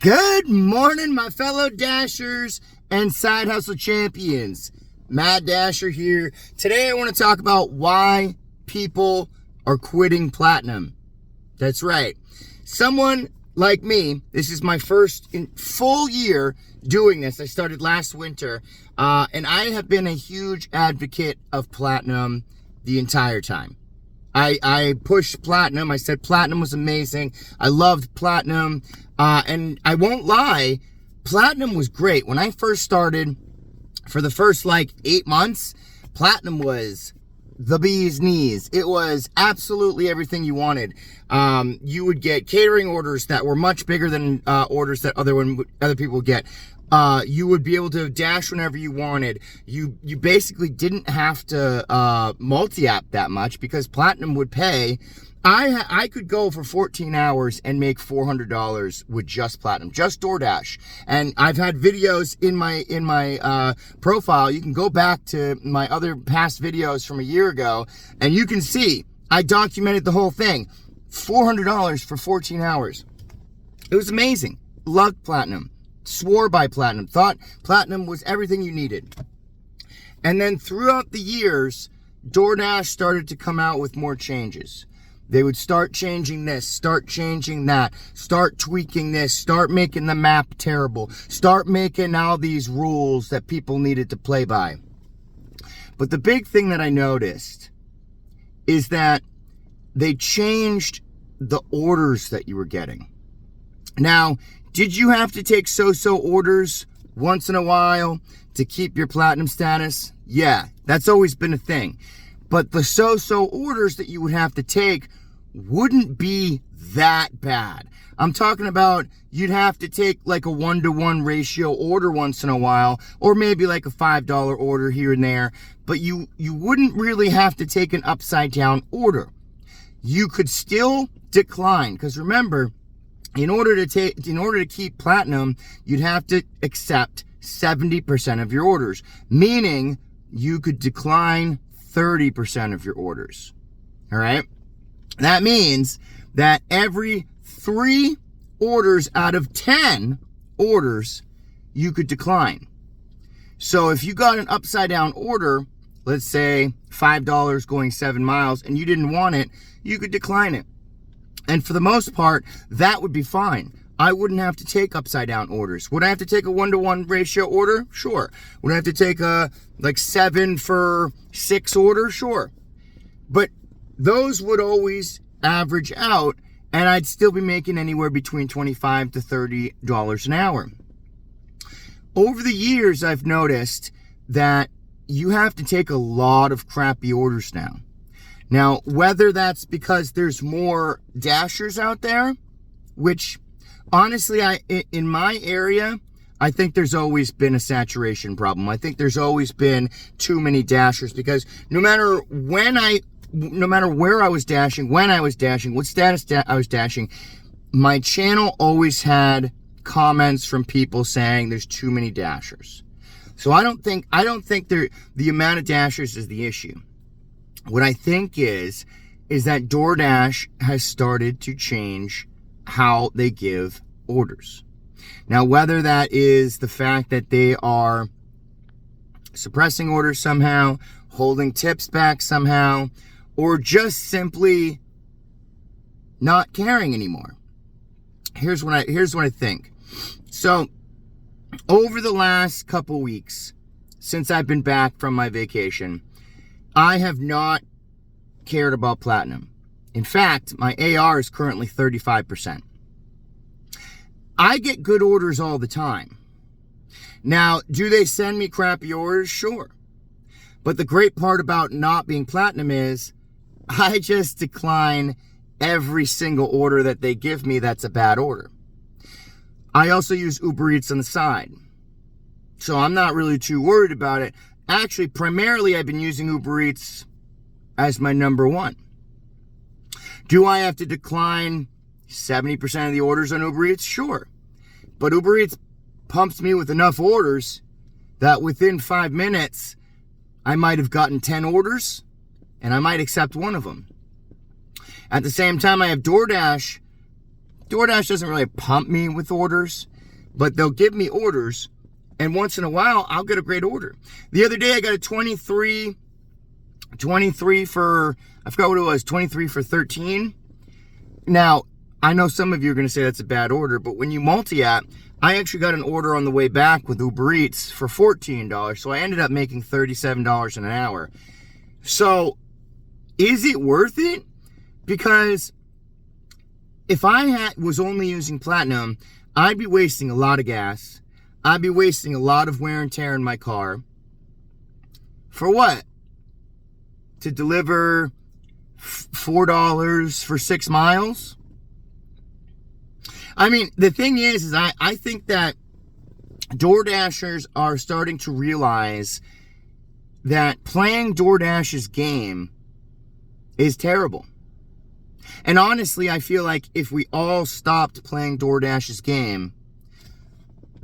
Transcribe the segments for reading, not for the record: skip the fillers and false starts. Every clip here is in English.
Good morning, my fellow Dashers and Side Hustle Champions. Mad Dasher here. Today I want to talk about why people are quitting platinum. That's right. Someone like me, this is my first full year doing this. I started last winter, and I have been a huge advocate of platinum the entire time. I pushed platinum. I said platinum was amazing. I loved platinum. And I won't lie, platinum was great. When I first started, for the first 8 months, platinum was the bee's knees. It was absolutely everything you wanted. You would get catering orders that were much bigger than orders that other people would get. You would be able to dash whenever you wanted. You basically didn't have to multi-app that much because platinum would pay. I could go for 14 hours and make $400 with just platinum, just Doordash. And I've had videos in my profile. You can go back to my other past videos from a year ago, and you can see I documented the whole thing. $400 for 14 hours. It was amazing. Loved platinum. Swore by platinum. Thought platinum was everything you needed. And then throughout the years, Doordash started to come out with more changes. They would start changing this, start changing that, start tweaking this, start making the map terrible, start making all these rules that people needed to play by. But the big thing that I noticed is that they changed the orders that you were getting. Now, did you have to take so-so orders once in a while to keep your platinum status? Yeah, that's always been a thing. But the so-so orders that you would have to take wouldn't be that bad. I'm talking about you'd have to take a 1-to-1 ratio order once in a while, or maybe a $5 order here and there, but you wouldn't really have to take an upside down order. You could still decline, because remember, in order to keep platinum, you'd have to accept 70% of your orders, meaning you could decline 30% of your orders. All right? That means that every 3 orders out of 10 orders, you could decline. So if you got an upside down order, let's say $5 going 7 miles, and you didn't want it, you could decline it. And for the most part, that would be fine. I wouldn't have to take upside down orders. Would I have to take a 1-to-1 ratio order? Sure. Would I have to take a 7 for 6 order? Sure. But those would always average out, and I'd still be making anywhere between $25 to $30 an hour. Over the years, I've noticed that you have to take a lot of crappy orders now. Now, whether that's because there's more dashers out there, which honestly, in my area, I think there's always been a saturation problem. I think there's always been too many dashers, because no matter where I was dashing, when I was dashing, what status I was dashing, my channel always had comments from people saying there's too many dashers. So I don't think the amount of dashers is the issue. What I think is that Doordash has started to change how they give orders. Now, whether that is the fact that they are suppressing orders somehow, holding tips back somehow, or just simply not caring anymore. Here's what I think. So, over the last couple weeks, since I've been back from my vacation, I have not cared about platinum. In fact, my AR is currently 35%. I get good orders all the time. Now, do they send me crappy orders? Sure. But the great part about not being platinum is I just decline every single order that they give me that's a bad order. I also use Uber Eats on the side, so I'm not really too worried about it. Actually, primarily, I've been using Uber Eats as my number one. Do I have to decline 70% of the orders on Uber Eats? Sure. But Uber Eats pumps me with enough orders that within 5 minutes, I might have gotten 10 orders, and I might accept one of them. At the same time, I have Doordash. Doordash doesn't really pump me with orders. but they'll give me orders, and once in a while, I'll get a great order. The other day, I got a 23 for, I forgot what it was, 23 for 13. Now, I know some of you are going to say that's a bad order, but when you multi-app, I actually got an order on the way back with Uber Eats for $14, so I ended up making $37 an hour. So, is it worth it? Because if I was only using Platinum, I'd be wasting a lot of gas. I'd be wasting a lot of wear and tear in my car. For what? To deliver $4 for 6 miles? I mean, the thing is I think that DoorDashers are starting to realize that playing DoorDash's game is terrible. And honestly, I feel like if we all stopped playing DoorDash's game,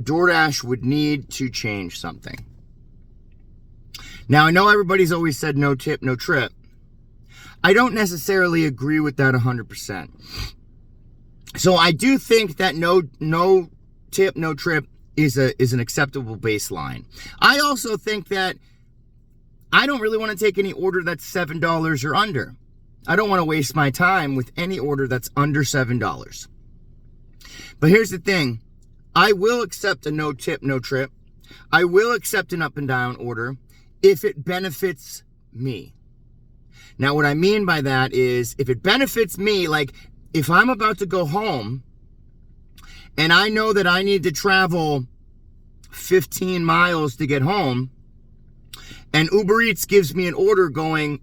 DoorDash would need to change something. Now, I know everybody's always said no tip, no trip. I don't necessarily agree with that 100%. So I do think that no tip, no trip is an acceptable baseline. I also think that I don't really want to take any order that's $7 or under. I don't want to waste my time with any order that's under $7. But here's the thing. I will accept a no tip, no trip. I will accept an up and down order if it benefits me. Now, what I mean by that is if it benefits me, like if I'm about to go home and I know that I need to travel 15 miles to get home, and Uber Eats gives me an order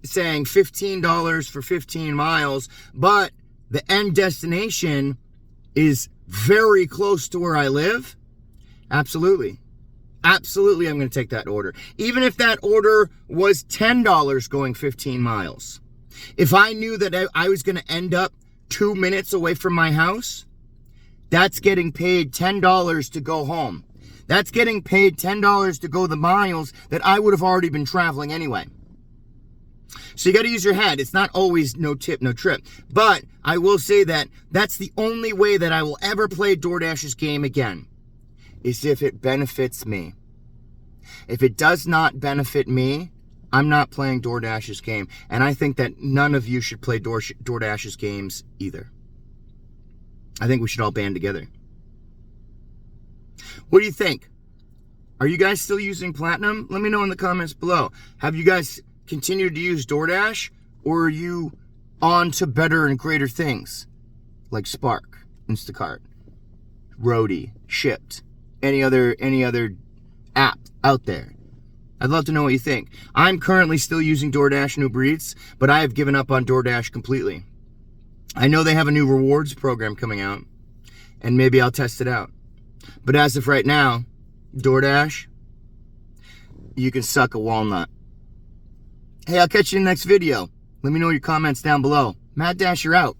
saying $15 for 15 miles, but the end destination is very close to where I live, absolutely. Absolutely, I'm going to take that order. Even if that order was $10 going 15 miles. If I knew that I was going to end up 2 minutes away from my house, that's getting paid $10 to go home. That's getting paid $10 to go the miles that I would have already been traveling anyway. So you got to use your head. It's not always no tip, no trip. But I will say that that's the only way that I will ever play DoorDash's game again, is if it benefits me. If it does not benefit me, I'm not playing DoorDash's game. And I think that none of you should play DoorDash's games either. I think we should all band together. What do you think? Are you guys still using Platinum? Let me know in the comments below. Have you guys continued to use DoorDash, or are you on to better and greater things like Spark, Instacart, Roadie, Shipt, any other app out there? I'd love to know what you think. I'm currently still using DoorDash and Uber Eats, but I have given up on DoorDash completely. I know they have a new rewards program coming out, and maybe I'll test it out. But as of right now, DoorDash, you can suck a walnut. Hey, I'll catch you in the next video. Let me know your comments down below. Mad Dasher out.